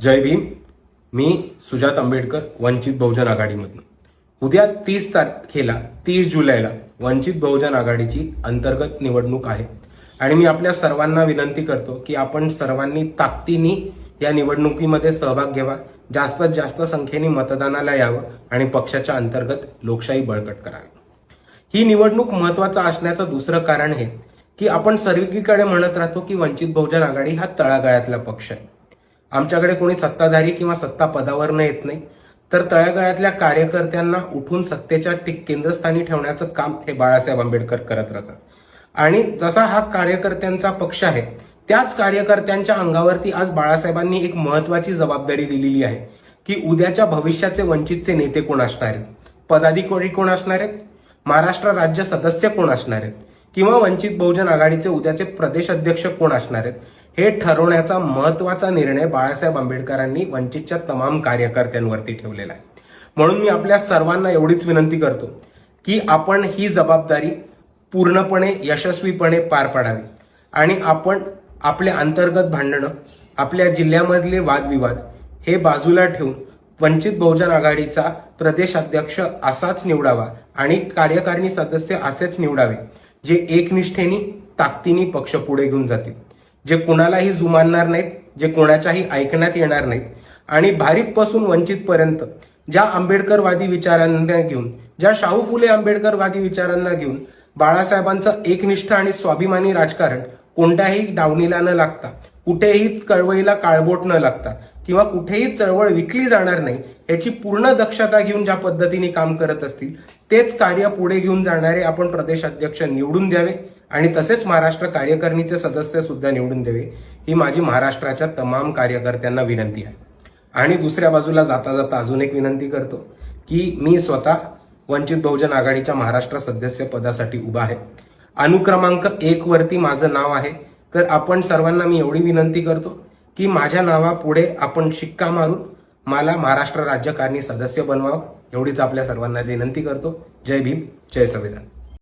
जय भीम. मी सुजात आंबेडकर, वंचित बहुजन आघाडीमधून. उद्या 30 जुलैला वंचित बहुजन आघाडीची अंतर्गत निवडणूक आहे आणि मी आपल्या सर्वांना विनंती करतो की आपण सर्वांनी ताकदीने या निवडणुकीमध्ये सहभाग घ्यावा, जास्तीत जास्त संख्येने मतदानाला यावं आणि पक्षाच्या अंतर्गत लोकशाही बळकट करावी. ही निवडणूक महत्वाचा असण्याचं दुसरं कारण हे की आपण सर्वीकडे म्हणत राहतो की वंचित बहुजन आघाडी हा तळागाळातला पक्ष आहे. आमच्याकडे कोणी सत्ताधारी किंवा सत्ता पदावरनं येत नाही, तर तळागाळातल्या कार्यकर्त्यांना उठून सत्तेच्या केंद्रस्थानी ठेवण्याचं काम हे बाळासाहेब आंबेडकर करत राहतात. आणि जसा हा कार्यकर्त्यांचा पक्ष आहे, त्याच कार्यकर्त्यांच्या अंगावरती आज बाळासाहेबांनी एक महत्वाची जबाबदारी दिलेली आहे की उद्याच्या भविष्याचे वंचितचे नेते कोण असणार आहेत, पदाधिकारी कोण असणार आहेत, महाराष्ट्र राज्य सदस्य कोण असणार आहेत किंवा वंचित बहुजन आघाडीचे उद्याचे प्रदेश अध्यक्ष कोण असणार आहेत, हे ठरवण्याचा महत्वाचा निर्णय बाळासाहेब आंबेडकरांनी वंचितच्या तमाम कार्यकर्त्यांवरती ठेवलेला आहे. म्हणून मी आपल्या सर्वांना एवढीच विनंती करतो की आपण ही जबाबदारी पूर्णपणे यशस्वीपणे पार पाडावी आणि आपण आपल्या अंतर्गत भांडणं, आपल्या जिल्ह्यामधले वादविवाद हे बाजूला ठेवून वंचित बहुजन आघाडीचा प्रदेश अध्यक्ष असाच निवडावा आणि कार्यकारिणी सदस्य असेच निवडावे जे एकनिष्ठेने ताकदीने पक्ष पुढे घेऊन जातील, जे कुणालाही जुमानणार नाहीत, जे कोणाच्याही ऐकण्यात येणार नाहीत आणि भारीपपासून वंचितपर्यंत ज्या आंबेडकरवादी विचारांना घेऊन, ज्या शाहू फुले आंबेडकरवादी विचारांना घेऊन बाळासाहेबांचं एकनिष्ठ आणि स्वाभिमानी राजकारण कोणत्याही डावणीला न लागता, कुठेही चळवळीला काळबोट न लागता किंवा कुठेही चळवळ विकली जाणार नाही याची पूर्ण दक्षता घेऊन ज्या पद्धतीने काम करत असतील, तेच कार्य पुढे घेऊन जाणारे आपण प्रदेश अध्यक्ष निवडून द्यावे आणि तसेच महाराष्ट्र कार्यकारिणीचे सदस्य सुद्धा निवडून द्यावे, ही माझी महाराष्ट्राच्या तमाम कार्यकर्त्यांना विनंती आहे. आणि दुसऱ्या बाजूला जाता जाता अजून एक विनंती करतो की मी स्वतः वंचित बहुजन आघाडीच्या महाराष्ट्र सदस्य पदासाठी उभा आहे. अनुक्रमांक 1 वरती माझं नाव आहे. तर आपण सर्वांना मी एवढी विनंती करतो की माझ्या नावापुढे आपण शिक्का मारून मला महाराष्ट्र राज्यकारिणी सदस्य बनवावं, एवढीच आपल्या सर्वांना विनंती करतो. जय भीम, जय संविधान.